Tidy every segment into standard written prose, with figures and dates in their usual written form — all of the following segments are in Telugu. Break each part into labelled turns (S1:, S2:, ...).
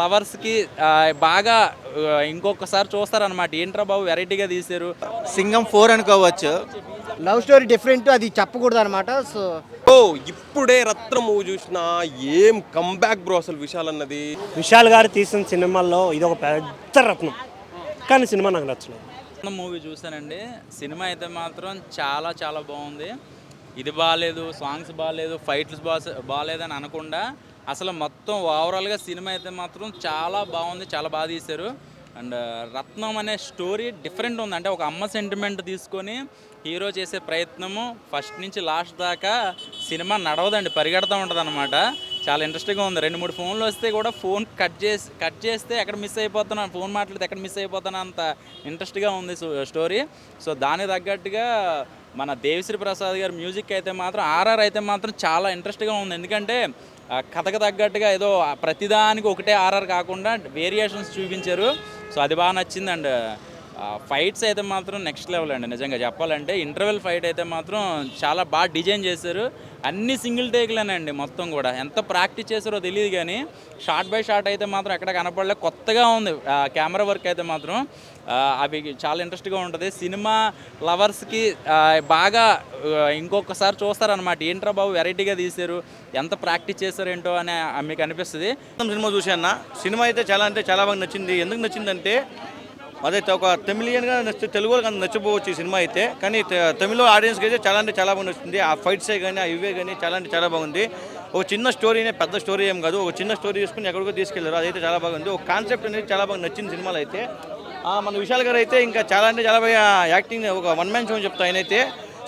S1: లవర్స్‌కి బాగా ఇంకొకసారి చూస్తారనమాట. ఏంట్రా బాబు వెరైటీగా తీశారు.
S2: సింగం 4 అనుకోవచ్చు. లవ్ స్టోరీ డిఫరెంట్, అది చెప్పకూడదు అనమాట. సో
S3: ఓ ఇప్పుడే రత్నం మూవీ చూసిన ఏం కంబ్యాక్ బ్రో అసలు విశాల్ అన్నది.
S4: విశాల్ గారు తీసిన సినిమాల్లో ఇది ఒక పెద్ద రత్నం, కానీ సినిమా నాకు నచ్చలేదు.
S1: మూవీ చూసానండి. సినిమా అయితే మాత్రం చాలా చాలా బాగుంది. ఇది బాగాలేదు, సాంగ్స్ బాగాలేదు, ఫైట్స్ బాగాలేదని అనకుండా అసలు మొత్తం ఓవరాల్గా సినిమా అయితే మాత్రం చాలా బాగుంది, చాలా బాగా తీశారు. అండ్ రత్నం అనే స్టోరీ డిఫరెంట్ ఉంది. అంటే ఒక అమ్మ సెంటిమెంట్ తీసుకొని హీరో చేసే ప్రయత్నము ఫస్ట్ నుంచి లాస్ట్ దాకా సినిమా నడవదండి, పరిగెడతా ఉంటుంది అనమాట. చాలా ఇంట్రెస్టింగ్గా ఉంది. 2-3 ఫోన్లు వస్తే కూడా ఫోన్ కట్ చేస్తే ఎక్కడ మిస్ అయిపోతున్నా, ఫోన్ మాట్లాడితే ఎక్కడ మిస్ అయిపోతున్నా, అంత ఇంట్రెస్ట్గా ఉంది స్టోరీ. సో దానికి తగ్గట్టుగా మన దేవిశ్రీ ప్రసాద్ గారి మ్యూజిక్ అయితే మాత్రం ఆర్ఆర్ అయితే మాత్రం చాలా ఇంట్రెస్ట్గా ఉంది. ఎందుకంటే కథకు తగ్గట్టుగా ఏదో ప్రతిదానికి ఒకటే ఆర్ఆర్ కాకుండా వేరియేషన్స్ చూపించారు. సో అది బాగా నచ్చింది. అండ్ ఫైట్స్ అయితే మాత్రం నెక్స్ట్ లెవెల్ అండి. నిజంగా చెప్పాలంటే ఇంటర్వెల్ ఫైట్ అయితే మాత్రం చాలా బాగా డిజైన్ చేశారు. అన్ని సింగిల్ టేక్లేనండి మొత్తం కూడా. ఎంత ప్రాక్టీస్ చేశారో తెలియదు కానీ షార్ట్ బై షార్ట్ అయితే మాత్రం ఎక్కడ కనపడలే, కొత్తగా ఉంది. కెమెరా వర్క్ అయితే మాత్రం అవి చాలా ఇంట్రెస్ట్గా ఉంటుంది. సినిమా లవర్స్కి బాగా ఇంకొకసారి చూస్తారనమాట. ఏంట్రా బాబు వెరైటీగా తీశారు, ఎంత ప్రాక్టీస్ చేశారేంటో అని మీకు అనిపిస్తుంది.
S2: సినిమా చూశాను. సినిమా అయితే చాలా బాగా నచ్చింది. ఎందుకు నచ్చిందంటే అదైతే ఒక తమిళియన్గా నచ్చితే తెలుగు వాళ్ళకి అంత నచ్చపోవచ్చు ఈ సినిమా అయితే, కానీ తమిళ ఆడియన్స్కి అయితే చాలా బాగా నచ్చింది. ఆ ఫైట్సే కానీ ఆ ఇవే కానీ చాలా బాగుంది. ఒక చిన్న స్టోరీనే, పెద్ద స్టోరీ ఏం కాదు, ఒక చిన్న స్టోరీ తీసుకుని ఎక్కడికో తీసుకెళ్లారు. అదైతే చాలా బాగుంది. ఒక కాన్సెప్ట్ అనేది చాలా బాగా నచ్చింది సినిమాలో అయితే. మన విశాల్ గారు అయితే ఇంకా చాలా బాగా యాక్టింగ్, ఒక వన్ మ్యాన్ షో అని చెప్తా. ఆయన అయితే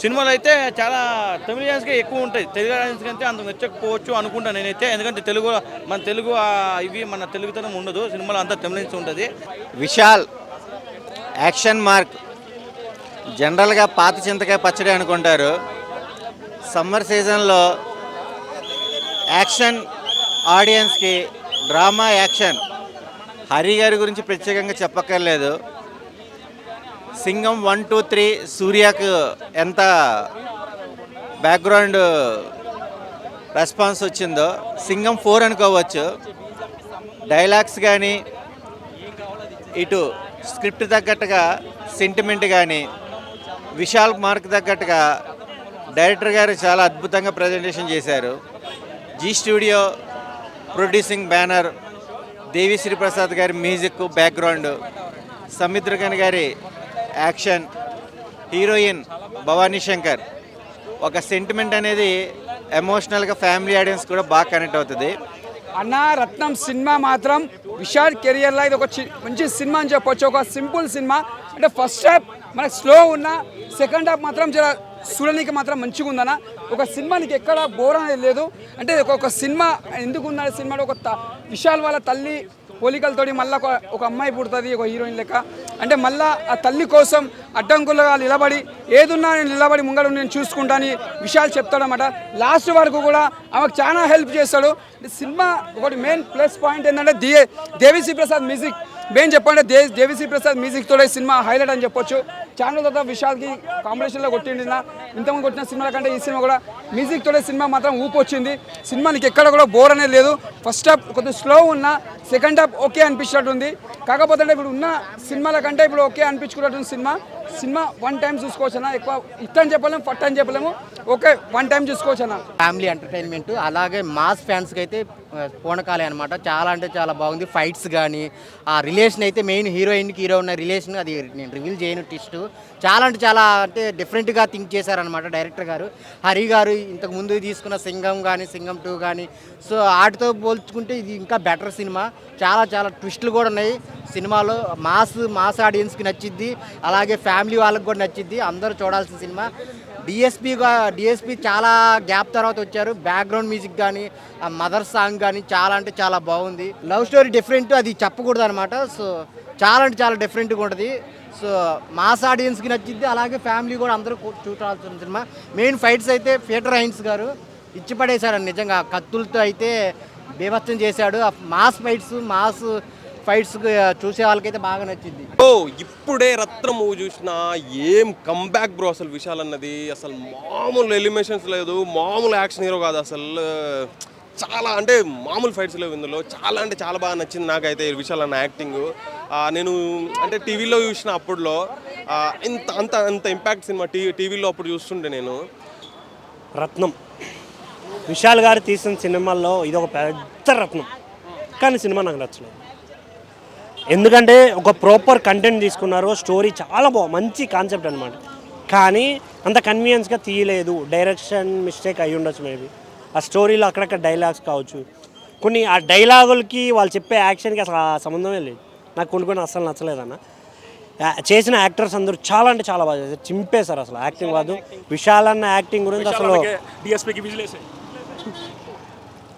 S2: సినిమాలు అయితే చాలా తమిళియన్స్కే ఎక్కువ ఉంటాయి, తెలుగు ఆడియన్స్ కంటే అంత నచ్చకపోవచ్చు అనుకుంటాను నేనైతే. ఎందుకంటే మన తెలుగు ఇవి మన తెలుగుతనం ఉండదు సినిమాలో, అంతా తమిళన్స్ ఉంటుంది. Vishal action mark. జనరల్గా పాత చింతకాయ పచ్చడి అనుకుంటారు. సమ్మర్ సీజన్లో యాక్షన్ ఆడియన్స్కి డ్రామా యాక్షన్. హరి గారి గురించి ప్రత్యేకంగా చెప్పక్కర్లేదు. సింగం 1, 2, 3 సూర్యకు ఎంత బ్యాక్గ్రౌండ్ రెస్పాన్స్ వచ్చిందో సింగం 4 అనుకోవచ్చు. డైలాగ్స్ కానీ, ఇటు స్క్రిప్ట్ తగ్గట్టుగా సెంటిమెంట్ కానీ, విశాల్ మార్క్ తగ్గట్టుగా డైరెక్టర్ గారు చాలా అద్భుతంగా ప్రజెంటేషన్ చేశారు. Zee studio producing banner, Devi Sri Prasad గారి మ్యూజిక్ బ్యాక్గ్రౌండ్, సముద్రకన్ గారి యాక్షన్, హీరోయిన్ భవానీ శంకర్. ఒక సెంటిమెంట్ అనేది ఎమోషనల్గా ఫ్యామిలీ ఆడియన్స్ కూడా బాగా కనెక్ట్ అవుతుంది.
S5: అన్న రత్నం సినిమా మాత్రం విశాల్ కెరియర్లో ఇది ఒక మంచి సినిమా అని చెప్పొచ్చు. ఒక సింపుల్ సినిమా. అంటే ఫస్ట్ హాఫ్ మనకు స్లో ఉన్న, సెకండ్ హాఫ్ మాత్రం చాలా చూడడానికి మాత్రం మంచిగా ఉందన్న. ఒక సినిమా నీకు ఎక్కడ బోర్ అనేది లేదు. అంటే ఒక సినిమా ఎందుకు ఉందన్న, సినిమాలో ఒక విశాల్ వాళ్ళ తల్లి పోలికలతోటి మళ్ళీ ఒక అమ్మాయి పుడుతుంది, ఒక హీరోయిన్ లెక్క. అంటే మళ్ళీ ఆ తల్లి కోసం అడ్డంకులుగా నిలబడి, ఏదున్నా నేను నిలబడి ముంగడు నేను చూసుకుంటాను విశాల్ చెప్తాడనమాట. లాస్ట్ వరకు కూడా ఆమెకు చాలా హెల్ప్ చేస్తాడు. సినిమా ఒకటి మెయిన్ ప్లస్ పాయింట్ ఏంటంటే దేవిశ్రీ ప్రసాద్ మ్యూజిక్. మెయిన్ చెప్పండి, దేవిశ్రీ ప్రసాద్ మ్యూజిక్ తోడే సినిమా హైలైట్ అని చెప్పొచ్చు. చాలా తర్వాత విశాల్కి కాంపిటీషన్లో కొట్టిండిన, ఇంతకుముందు కొట్టిన సినిమాల కంటే ఈ సినిమా కూడా మ్యూజిక్ తోడే సినిమా మాత్రం ఊపు వచ్చింది. సినిమా నీకు ఎక్కడ కూడా బోర్ అనేది లేదు. ఫస్ట్ హాఫ్ కొద్దిగా స్లో ఉన్న, సెకండ్ హాఫ్ ఓకే అనిపించినట్టు ఉంది. కాకపోతే ఇప్పుడు ఉన్న సినిమాల కంటే ఇప్పుడు ఓకే అనిపించుకున్నట్టు సినిమా 1 టైం చూసుకోవచ్చు అన్న. ఎక్కువ ఇష్టం చెప్పలేము, ఫట్ అని చెప్పలేము, ఓకే 1 టైం చూసుకోవచ్చు అన్న.
S6: ఫ్యామిలీ ఎంటర్టైన్మెంట్, అలాగే మాస్ ఫ్యాన్స్కి అయితే పూనకాలే అనమాట. చాలా బాగుంది. ఫైట్స్ కానీ, ఆ రిలేషన్ అయితే మెయిన్ హీరో ఉన్న రిలేషన్, అది నేను రివీల్ చేయను ట్విస్ట్. చాలా డిఫరెంట్గా థింక్ చేశారనమాట డైరెక్టర్ గారు. హరి గారు ఇంతకు ముందు తీసుకున్న సింగం కానీ, సింగం 2 కానీ, సో వాటితో పోల్చుకుంటే ఇది ఇంకా బెటర్ సినిమా. చాలా ట్విస్టులు కూడా ఉన్నాయి సినిమాలో. మాస్ ఆడియన్స్కి నచ్చిద్ది, అలాగే ఫ్యామిలీ వాళ్ళకి కూడా నచ్చిద్ది. అందరూ చూడాల్సిన సినిమా. డిఎస్పి చాలా గ్యాప్ తర్వాత వచ్చారు. బ్యాక్గ్రౌండ్ మ్యూజిక్ కానీ, మదర్ సాంగ్ కానీ చాలా బాగుంది. లవ్ స్టోరీ డిఫరెంట్, అది చెప్పకూడదు అనమాట. సో చాలా డిఫరెంట్గా ఉంటుంది. సో మాస్ ఆడియన్స్కి నచ్చిద్ది, అలాగే ఫ్యామిలీ కూడా అందరూ చూడాల్సిన సినిమా. మెయిన్ ఫైట్స్ అయితే పీటర్ హైన్స్ గారు ఇచ్చి పడేశాడు నిజంగా. కత్తులతో అయితే బీభత్సం చేశాడు. మాస్ ఫైట్స్ చూసే వాళ్ళకైతే బాగా నచ్చింది.
S3: ఓ ఇప్పుడే రత్నం మూవీ చూసిన ఏం కంబ్యాక్ బ్రో అసలు విశాల్ అన్నది. అసలు మామూలు ఎలిమేషన్స్ లేదు, మామూలు యాక్షన్ హీరో కాదు అసలు. చాలా అంటే మామూలు ఫైట్స్ లేవు ఇందులో. చాలా అంటే చాలా బాగా నచ్చింది నాకైతే విశాల్ అన్న యాక్టింగ్. నేను అంటే టీవీలో చూసిన అప్పుడులో ఇంత అంత అంత ఇంపాక్ట్ సినిమా టీవీలో అప్పుడు చూస్తుంటే నేను.
S4: రత్నం విశాల్ గారు తీసిన సినిమాల్లో ఇది ఒక పెద్ద రత్నం, కానీ సినిమా నాకు నచ్చలేదు. ఎందుకంటే ఒక ప్రాపర్ కంటెంట్ తీసుకున్నారు, స్టోరీ చాలా మంచి కాన్సెప్ట్ అనమాట, కానీ అంత కన్వీనియన్స్గా తీయలేదు. డైరెక్షన్ మిస్టేక్ అయ్యి ఉండొచ్చు మేబీ. ఆ స్టోరీలో అక్కడక్కడ డైలాగ్స్ కావచ్చు, కొన్ని ఆ డైలాగులకి వాళ్ళు చెప్పే యాక్షన్కి అసలు ఆ సంబంధమే లేదు. నాకు కొన్ని అస్సలు నచ్చలేదన్న. చేసిన యాక్టర్స్ అందరూ చాలా అంటే చాలా బాగా చేశారు, చింపేశారు. అసలు యాక్టింగ్ కాదు, విశాల్ అన్న యాక్టింగ్ గురించి అసలు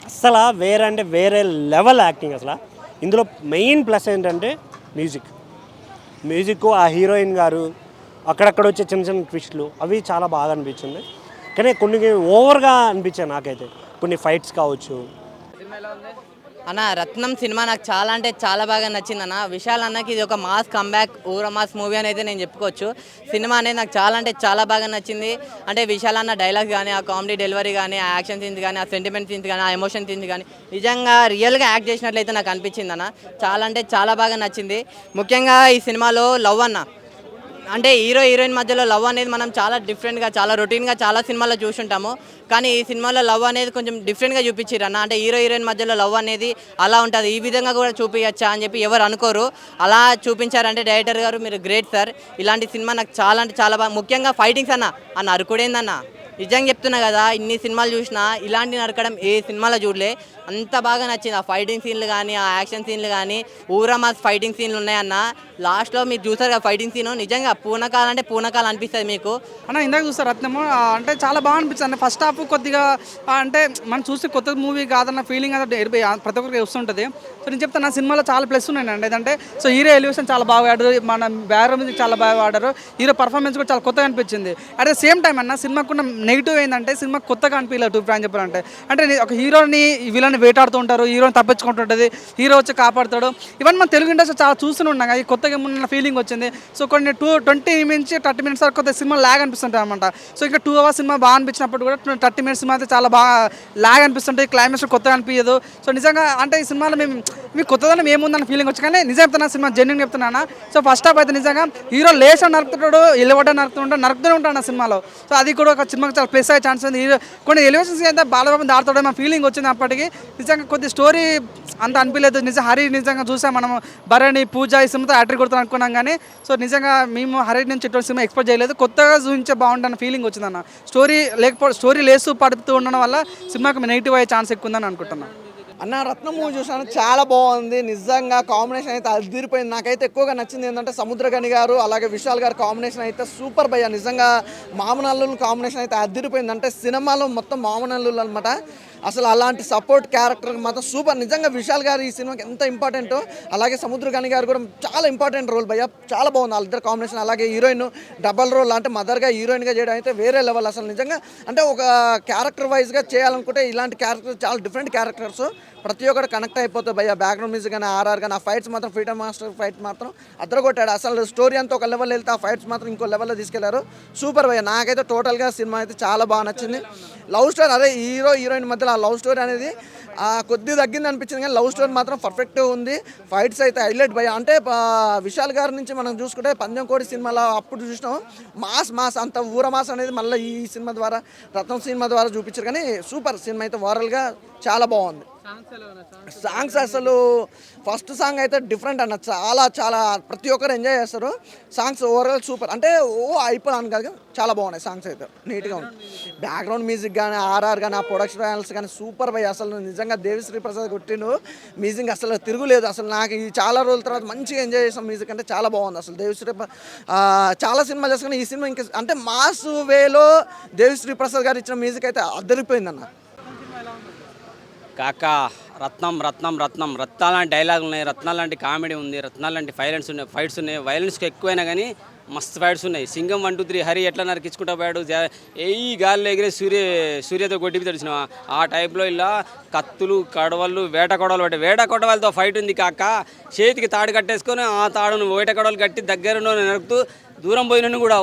S4: అసలు వేరే అంటే వేరే లెవెల్ యాక్టింగ్. అసలు ఇందులో మెయిన్ ప్లస్ ఏంటంటే మ్యూజిక్, ఆ హీరోయిన్ గారు అక్కడక్కడ వచ్చే చిన్న చిన్న ట్విస్ట్లు అవి చాలా బాగా అనిపించింది. కానీ కొన్ని ఓవర్గా అనిపించాయి నాకైతే, కొన్ని ఫైట్స్ కావచ్చు.
S7: అన్న రత్నం సినిమా నాకు చాలా అంటే చాలా బాగా నచ్చింది అన్న. విశాల్ అన్నకి ఇది ఒక మాస్ కంబ్యాక్, ఊర మాస్ మూవీ అని అయితే నేను చెప్పుకోవచ్చు. సినిమా అనేది నాకు చాలా అంటే చాలా బాగా నచ్చింది. అంటే విశాల్ అన్న డైలాగ్స్ కానీ, ఆ కామెడీ డెలివరీ కానీ, ఆ యాక్షన్ సీన్స్ కానీ, ఆ సెంటిమెంట్ సీన్స్ కానీ, ఆ ఎమోషన్ సీన్స్ కానీ నిజంగా రియల్గా యాక్ట్ చేసినట్లయితే నాకు అనిపించింది అన్న. చాలా అంటే చాలా బాగా నచ్చింది. ముఖ్యంగా ఈ సినిమాలో లవ్ అన్న అంటే హీరో హీరోయిన్ మధ్యలో లవ్ అనేది మనం చాలా డిఫరెంట్గా, చాలా రొటీన్గా చాలా సినిమాల్లో చూసుంటాము. కానీ ఈ సినిమాలో లవ్ అనేది కొంచెం డిఫరెంట్గా చూపించారు అన్న. అంటే హీరో హీరోయిన్ మధ్యలో లవ్ అనేది అలా ఉంటుంది, ఈ విధంగా కూడా చూపించచ్చా అని చెప్పి ఎవరు అనుకోరు. అలా చూపించారంటే డైరెక్టర్ గారు మీరు గ్రేట్ సార్. ఇలాంటి సినిమా నాకు చాలా అంటే చాలా బాగా, ముఖ్యంగా ఫైటింగ్స్ అన్న. ఆ నరుకుడేందన్న, నిజంగా చెప్తున్నా కదా, ఇన్ని సినిమాలు చూసినా ఇలాంటి నరకడం ఏ సినిమాలో చూడలే. అంత బాగా నచ్చింది. ఆ ఫైటింగ్ సీన్లు కానీ, ఆ యాక్షన్ సీన్లు కానీ, ఊరా మాస్ ఫైటింగ్ సీన్లు ఉన్నాయన్న. లాస్ట్లో మీరు చూసారు కదా ఫైటింగ్ సీను, నిజంగా పూనకాలు అంటే పూనకాలు అనిపిస్తుంది మీకు
S5: అన్న. ఇందాక చూస్తారు రత్నము అంటే చాలా బాగా అనిపిస్తుంది. ఫస్ట్ హాఫ్ కొద్దిగా అంటే మనం చూస్తే కొత్త మూవీ కాదన్న ఫీలింగ్ అయితే ప్రతి ఒక్కరికి వస్తుంటుంది. సో నేను చెప్తాను, నా సినిమాలో చాలా ప్లస్ ఉన్నాయండి. ఏదంటే సో హీరో ఎలివేషన్ చాలా బాగా ఆడారు, మన బ్యాక్గ్రౌండ్ మ్యూజిక్ చాలా బాగా ఆడారు, హీరో పర్ఫార్మెన్స్ కూడా చాలా కొత్తగా అనిపించింది. అట్ ద సేమ్ టైం అన్న సినిమాకున్న నెగిటివ్ ఏంటంటే సినిమా కొత్తగా అనిపించలేదు. టూ ఫ్రాంక్ చెప్పాలంటే అంటే ఒక హీరోని విలన్ని వేటాడుతూ ఉంటారు, హీరోని తప్పించుకుంటుంటుంది, హీరో వచ్చి కాపాడుతాడు. ఇవన్నీ మన తెలుగు ఇండస్ట్రీ చాలా చూస్తూనే ఉన్నాం కదా, కొత్తగా ఉన్న ఫీలింగ్ వచ్చింది. సో కొన్ని 20 నుంచి 30 మినిట్స్ వరకు కొత్త సినిమా లాగ్ అనిపిస్తుంటాయి అనమాట. సో ఇంకా 2 hours సినిమా బాగా అనిపించినప్పుడు కూడా 30 మినిట్స్ సినిమా అయితే చాలా బాగా లాగ్ అనిపిస్తుంటాయి, క్లైమాక్స్ కొత్తగా అనిపించదు. సో నిజంగా అంటే ఈ సినిమాలో మీకు కొత్తదనం ఏముందన్న ఫీలింగ్ వచ్చి, కానీ నిజం చెప్తున్నా, సినిమా జెన్యున్ చెప్తున్నాను. సో ఫస్ట్ హాఫ్ అయితే నిజంగా హీరో లేచా నరుకుతాడు, ఎలివడ నరుకుతూనే ఉంటాడు ఆ సినిమాలో. సో అది కూడా ఒక సినిమాకి చాలా ప్లస్ అయ్యే ఛాన్స్ ఉంది. హీరో కొన్ని ఎలివేషన్స్ అయితే బాలబాబు దాడుతాడో మా ఫీలింగ్ వచ్చింది. అప్పటికి నిజంగా కొద్ది స్టోరీ అంత అనిపించలేదు. హరి నిజంగా చూసాం మనం, భరణి పూజ ఈ సినిమాతో యాట్రిక్ కొడుతాను అనుకున్నాం, కానీ సో నిజంగా మేము హరి నుంచి ఎటువంటి సినిమా ఎక్స్పెక్ట్ చేయలేదు. కొత్తగా చూపించే బాగుందన్న ఫీలింగ్ వచ్చిందన్న. స్టోరీ లేసు పడుతూ ఉండడం వల్ల సినిమాకి నెగిటివ్ అయ్యే ఛాన్స్ ఎక్కువ ఉందని అనుకుంటున్నాను.
S8: అన్న రత్నం మూవీ చూసాను, చాలా బాగుంది. నిజంగా కాంబినేషన్ అయితే అదిరిపోయింది. నాకైతే ఎక్కువగా నచ్చింది ఏంటంటే సముద్రగని గారు అలాగే విశాల్ గారు కాంబినేషన్ అయితే సూపర్ భయ్య. నిజంగా మామనల్లుల కాంబినేషన్ అయితే అదిరిపోయింది. అంటే సినిమాలో మొత్తం మామనల్లులు అనమాట. అసలు అలాంటి సపోర్ట్ క్యారెక్టర్ మాత్రం సూపర్. నిజంగా విశాల్ గారు ఈ సినిమాకి ఎంత ఇంపార్టెంటో, అలాగే సముద్రగని గారు కూడా చాలా ఇంపార్టెంట్ రోల్ భయ్య. చాలా బాగుంది వాళ్ళిద్దరు కాంబినేషన్. అలాగే హీరోయిన్ డబల్ రోల్ అంటే మదర్గా హీరోయిన్గా చేయడం అయితే వేరే లెవెల్. అసలు నిజంగా అంటే ఒక క్యారెక్టర్ వైజ్గా చేయాలనుకుంటే ఇలాంటి క్యారెక్టర్ చాలా డిఫరెంట్ క్యారెక్టర్స్ ప్రతి ఒక్కరు కనెక్ట్ అయిపోతుంది భయ్య. బ్యాక్గ్రౌండ్ మ్యూజిక్ కానీ, ఆర్ఆర్ కానీ, ఆ ఫైట్స్ మాత్రం ఫ్రీడమ్ మాస్టర్ ఫైట్ మాత్రం అద్దరగొట్టాడు. అసలు స్టోరీ అంతా ఒక లెవెల్ వెళ్తే ఆ ఫైట్స్ మాత్రం ఇంకో లెవెల్లో తీసుకెళ్లారు. సూపర్ భయ్య. నాకైతే టోటల్గా సినిమా అయితే చాలా బాగా నచ్చింది. లవ్ స్టోరీ అదే హీరో హీరోయిన్ మధ్యలో ఆ లవ్ స్టోరీ అనేది కొద్ది తగ్గింది అనిపించింది, కానీ లవ్ స్టోరీ మాత్రం పర్ఫెక్ట్గా ఉంది. ఫైట్స్ అయితే హైలైట్ భయ్య. అంటే విశాల్ గారి నుంచి మనం చూసుకుంటే పందెం కోడి సినిమాలో అప్పుడు చూసినాం మాస్ అంత ఊర మాస్ అనేది మళ్ళీ ఈ సినిమా ద్వారా, రత్నం సినిమా ద్వారా చూపించారు. కానీ సూపర్ సినిమా అయితే ఓవరాల్గా చాలా బాగుంది. సాంగ్స్ అసలు ఫస్ట్ సాంగ్ అయితే డిఫరెంట్ అన్న, చాలా ప్రతి ఒక్కరు ఎంజాయ్ చేస్తారు. Songs overall super. అంటే అయిపోయాను కాదు, చాలా బాగున్నాయి సాంగ్స్ అయితే, నీట్గా ఉంది. బ్యాక్గ్రౌండ్ మ్యూజిక్ కానీ, ఆర్ఆర్ కానీ, ఆ ప్రొడక్షన్ వాల్యూస్ కానీ సూపర్ భయ్య. అసలు నిజంగా దేవిశ్రీ ప్రసాద్ కొట్టిండు మ్యూజిక్, అసలు తిరుగులేదు. అసలు నాకు ఈ చాలా రోజుల తర్వాత మంచిగా ఎంజాయ్ చేసాం. మ్యూజిక్ అంటే చాలా బాగుంది. అసలు దేవిశ్రీ చాలా సినిమాలు చేసుకుని ఈ సినిమా ఇంకా అంటే మాస్ వేలో దేవిశ్రీ ప్రసాద్ గారు ఇచ్చిన మ్యూజిక్ అయితే అద్దరిపోయిందన్న.
S9: కాకా రత్నాలంటి డైలాగులు ఉన్నాయి, రత్నాలంటి కామెడీ ఉంది, రత్నాలంటి ఫైట్స్ ఉన్నాయి. వైలెన్స్కి ఎక్కువైనా కానీ మస్తు ఫైట్స్ ఉన్నాయి. సింగం 1, 2, 3 హరి ఎట్లా నరికించుకుంటా పోయాడు, గాల్లో ఎగిరే సూర్యతో కొట్టి తెడిచిన ఆ టైప్లో ఇలా కత్తులు కడవలు వేట కొడవలతో ఫైట్ ఉంది కాక. చేతికి తాడు కట్టేసుకొని ఆ తాడును వేట కొడవలు కట్టి దగ్గర నరుకుతూ దూరం పోయిన కూడా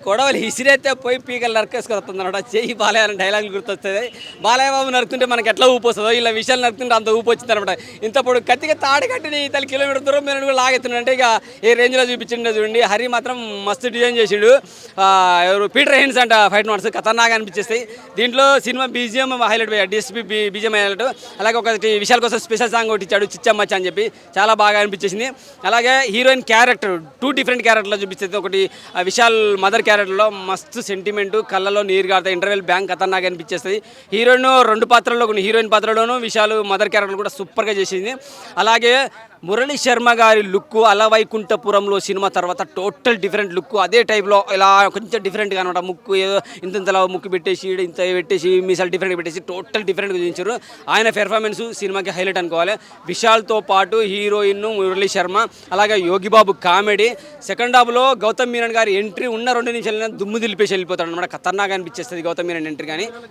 S9: కొడవలి ఇసిరైతే పోయి పీకలు నరికేసుకొని వస్తుంది అనమాట. చెయ్యి బాలయ్య అనే డైలాగులు గుర్తొస్తుంది. బాలయ్య బాబు నరుకుతుంటే మనకి ఎట్లా ఊపు వస్తుందో ఇలా విషయాలు నరుకుతుంటే అంత ఊపు వచ్చింది అనమాట. ఇంతప్పుడు కత్తిగా తాడి కట్టిని ఇతను కిలోమీటర్ దూరం మీద కూడా లాగెత్తుండే ఇక ఏ రేంజ్లో చూపించిండే చూడండి. హరి మాత్రం మస్తు డిజైన్ చేసిండు. ఎవరు పీటర్ హెయిన్స్ అంట ఫైట్ మార్క్స్ ఖతర్నాగా అనిపించేస్తాయి. దీంట్లో సినిమా బీజిఎం హైలైట్ పోయాడు, డిఎస్పీ బీజిఎం హైలైట్. అలాగే ఒకటి విశాల్ కోసం స్పెషల్ సాంగ్ ఒకటి ఇచ్చాడు, చిచ్చమ్మచ్చ అని చెప్పి, చాలా బాగా అనిపించేసింది. అలాగే హీరోయిన్ క్యారెక్టర్ 2 డిఫరెంట్ క్యారెక్టర్లో చూపిస్తుంది. ఒకటి విశాల్ మదర్ క్యారెక్టర్లో మస్తు సెంటిమెంట్, కళ్ళలో నీరు గారుతాయి, ఇంటర్వెల్ బ్యాంక్ ఖతర్నాగా అనిపించేస్తుంది. హీరోయిన్ 2 పాత్రల్లో, హీరోయిన్ పాత్రలోనూ విశాల్ మదర్ క్యారెక్టర్ కూడా సూపర్గా చేసింది. అలాగే మురళీ శర్మ గారి లుక్ అలవైకుంఠపురంలో సినిమా తర్వాత టోటల్ డిఫరెంట్ లుక్. అదే టైప్లో ఇలా కొంచెం డిఫరెంట్గా అనమాట. ముక్కు ఏదో ఇంతలా ముక్కు పెట్టేసి ఇంత పెట్టేసి మీసాలు డిఫరెంట్గా పెట్టేసి టోటల్ డిఫరెంట్గా చూపించారు. ఆయన పెర్ఫార్మెన్స్ సినిమాకి హైలైట్ అనుకోవాలి. విశాల్తో పాటు హీరోయిన్ మురళీ శర్మ, అలాగే యోగిబాబు కామెడీ. సెకండ్ హాఫ్లో గౌతమ్ మీనన్ గారి ఎంట్రీ ఉన్న 2 నిమిషాలైనా దుమ్ము దిలిపేసి వెళ్ళిపోతాడు అనమాట. ఖతర్నాగా అనిపించేస్తుంది గౌతమ్ మీనన్ ఎంట్రీ. కానీ